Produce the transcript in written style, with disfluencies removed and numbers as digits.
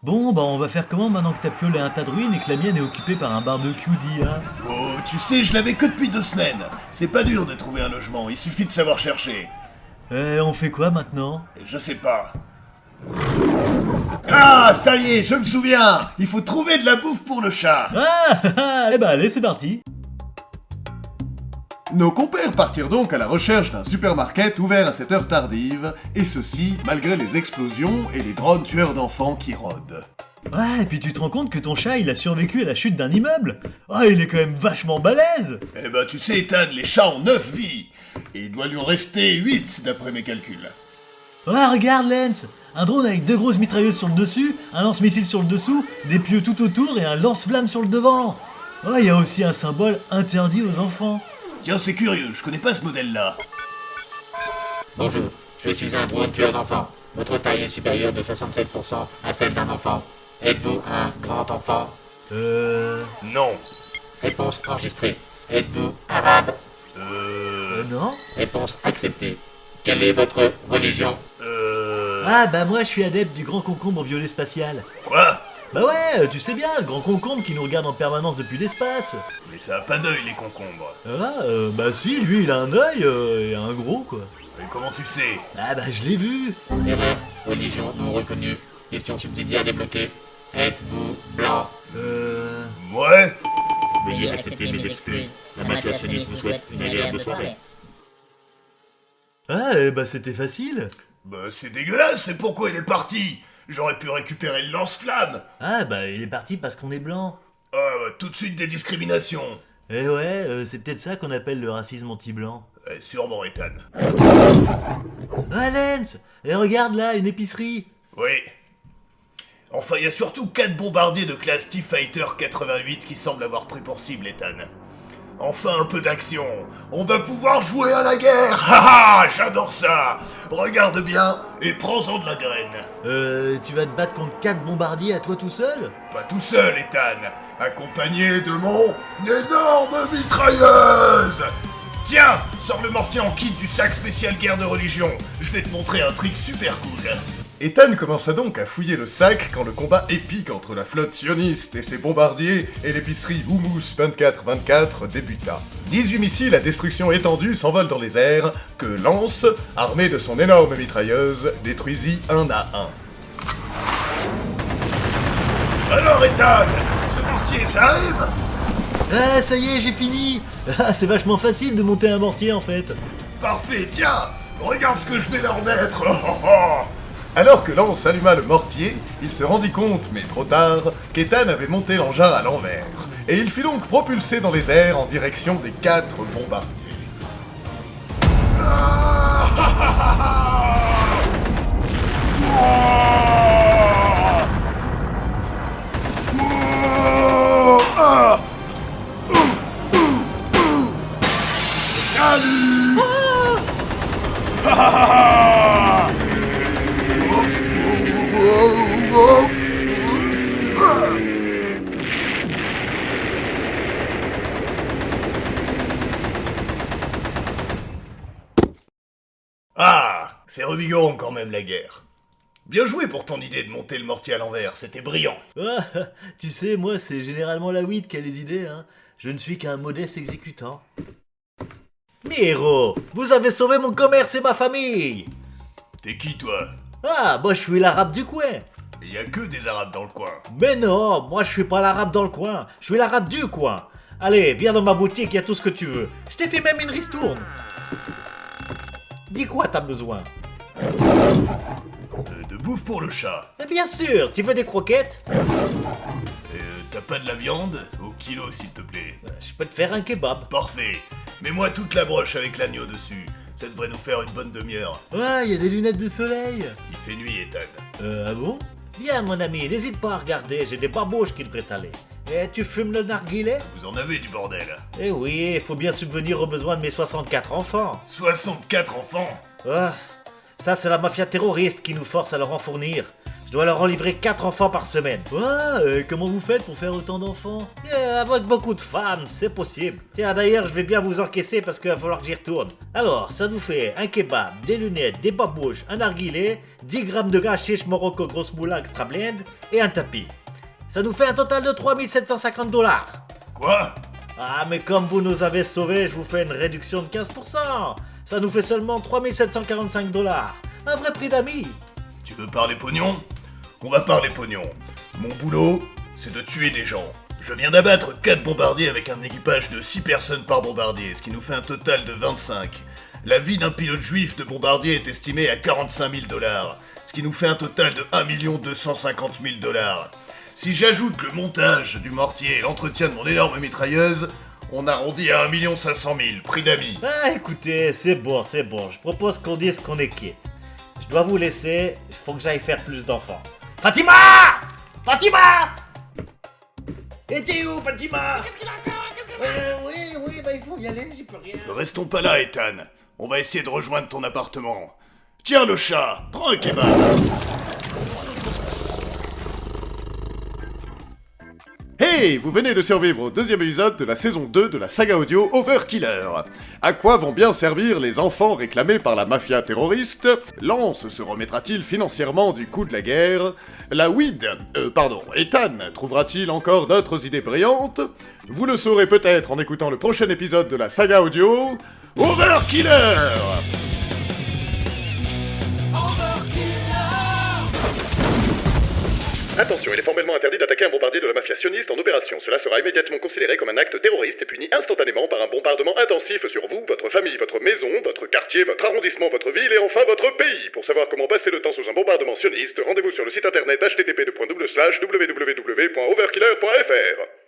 Bon, bah on va faire comment maintenant que t'as piolé un tas de ruines et que la mienne est occupée par un barbecue d'IA? Oh, tu sais, je l'avais que depuis 2 semaines. C'est pas dur de trouver un logement, il suffit de savoir chercher. On fait quoi maintenant? Je sais pas. Ah, ça y est, je me souviens. Il faut trouver de la bouffe pour le chat. Eh bah allez, c'est parti. Nos compères partirent donc à la recherche d'un supermarket ouvert à cette heure tardive, et ceci malgré les explosions et les drones tueurs d'enfants qui rôdent. Ouais, et puis tu te rends compte que ton chat il a survécu à la chute d'un immeuble? Ah, il est quand même vachement balèze! Eh ben tu sais, Ethan, les chats ont 9 vies, et il doit lui en rester 8 d'après mes calculs. Ah, regarde Lens! Un drone avec 2 grosses mitrailleuses sur le dessus, un lance-missile sur le dessous, des pieux tout autour et un lance-flamme sur le devant! Ah, il y a aussi un symbole interdit aux enfants. Tiens, c'est curieux, je connais pas ce modèle-là. Bonjour, je suis un drone tueur d'enfants. Votre taille est supérieure de 67% à celle d'un enfant. Êtes-vous un grand enfant? Non. Réponse enregistrée. Êtes-vous arabe? Non? Réponse acceptée. Quelle est votre religion? Ah, bah moi je suis adepte du grand concombre violet spatial. Quoi? Bah ouais, tu sais bien, le grand concombre qui nous regarde en permanence depuis l'espace. Mais ça a pas d'œil, les concombres. Bah si, lui il a un œil et un gros quoi. Mais comment tu sais? Ah bah je l'ai vu. Erreur. Religion non reconnue. Question subsidiaire débloquée. Êtes-vous blanc? Ouais. Veuillez accepter mes excuses. La mafia sioniste vous souhaite une agréable soirée. Bah c'était facile. Bah c'est dégueulasse, c'est pourquoi il est parti. J'aurais pu récupérer le lance-flamme. Ah bah il est parti parce qu'on est blanc. Tout de suite des discriminations. Eh ouais, c'est peut-être ça qu'on appelle le racisme anti-blanc. Sûrement, Ethan. Ah Lens, et regarde là, une épicerie. Oui. Enfin, il y a surtout 4 bombardiers de classe T-Fighter 88 qui semblent avoir pris pour cible, Ethan. Enfin, un peu d'action. On va pouvoir jouer à la guerre. Haha, j'adore ça. Regarde bien et prends-en de la graine. Tu vas te battre contre 4 bombardiers à toi tout seul? Pas tout seul, Ethan. Accompagné de mon énorme mitrailleuse. Tiens, sors le mortier en kit du sac spécial guerre de religion. Je vais te montrer un trick super cool. Ethan commença donc à fouiller le sac quand le combat épique entre la flotte sioniste et ses bombardiers et l'épicerie Hummus 24-24 débuta. 18 missiles à destruction étendue s'envolent dans les airs, que Lance, armé de son énorme mitrailleuse, détruisit un à un. Alors Ethan, ce mortier, ça arrive? Ah ça y est, j'ai fini. Ah c'est vachement facile de monter un mortier en fait. Parfait, tiens, regarde ce que je vais leur mettre. Alors que Lance alluma le mortier, il se rendit compte, mais trop tard, qu'Ethan avait monté l'engin à l'envers, et il fut donc propulsé dans les airs en direction des 4 bombardiers. Salut! Ah, c'est revigorant quand même la guerre. Bien joué pour ton idée de monter le mortier à l'envers, c'était brillant. Ah, tu sais, moi c'est généralement la weed qui a les idées, hein. Je ne suis qu'un modeste exécutant. Miro, vous avez sauvé mon commerce et ma famille. T'es qui toi? Ah, moi je suis l'arabe du coin. Il y a que des arabes dans le coin. Mais non, moi je suis pas l'arabe dans le coin, je suis l'arabe du coin. Allez, viens dans ma boutique, il y a tout ce que tu veux. Je t'ai fait même une ristourne. Dis quoi t'as besoin? De bouffe pour le chat. Eh bien sûr, tu veux des croquettes? T'as pas de la viande? Au kilo s'il te plaît. Je peux te faire un kebab. Parfait. Mets-moi toute la broche avec l'agneau dessus. Ça devrait nous faire une bonne demi-heure. Ah, il y a des lunettes de soleil. Il fait nuit, Ethan. Ah bon? Bien mon ami, n'hésite pas à regarder, j'ai des barbouches qui devraient t'aller. Et tu fumes le narguilé? Vous en avez du bordel. Eh oui, il faut bien subvenir aux besoins de mes 64 enfants. 64 enfants? Ah, ça c'est la mafia terroriste qui nous force à leur en fournir. Je dois leur en livrer 4 enfants par semaine. Ouais, comment vous faites pour faire autant d'enfants? Avec beaucoup de femmes, c'est possible. Tiens, d'ailleurs, je vais bien vous encaisser parce qu'il va falloir que j'y retourne. Alors, ça nous fait un kebab, des lunettes, des babouches, un narguilé, 10 grammes de hashish Morocco grosse moula extra blend et un tapis. Ça nous fait un total de 3750 $. Quoi? Ah, mais comme vous nous avez sauvés, je vous fais une réduction de 15%. Ça nous fait seulement 3745 $. Un vrai prix d'amis. Tu veux parler pognon? On va parler pognon. Mon boulot, c'est de tuer des gens. Je viens d'abattre 4 bombardiers avec un équipage de 6 personnes par bombardier, ce qui nous fait un total de 25. La vie d'un pilote juif de bombardier est estimée à 45 000 $, ce qui nous fait un total de 1 250 000 $. Si j'ajoute le montage du mortier et l'entretien de mon énorme mitrailleuse, on arrondit à 1 500 000, prix d'amis. Ah, écoutez, c'est bon. Je propose qu'on dise qu'on est quitte. Je dois vous laisser, il faut que j'aille faire plus d'enfants. Fatima! Et t'es où, Fatima? Oui, bah il faut y aller, j'y peux rien. Restons pas là, Ethan. On va essayer de rejoindre ton appartement. Tiens le chat, prends un kebab. Hey, vous venez de survivre au 2e épisode de la saison 2 de la saga audio Overkiller. À quoi vont bien servir les enfants réclamés par la mafia terroriste? Lance se remettra-t-il financièrement du coût de la guerre? Ethan trouvera-t-il encore d'autres idées brillantes? Vous le saurez peut-être en écoutant le prochain épisode de la saga audio Overkiller. Attention, il est formellement interdit d'attaquer un bombardier de la mafia sioniste en opération. Cela sera immédiatement considéré comme un acte terroriste et puni instantanément par un bombardement intensif sur vous, votre famille, votre maison, votre quartier, votre arrondissement, votre ville et enfin votre pays. Pour savoir comment passer le temps sous un bombardement sioniste, rendez-vous sur le site internet http://www.overkiller.fr.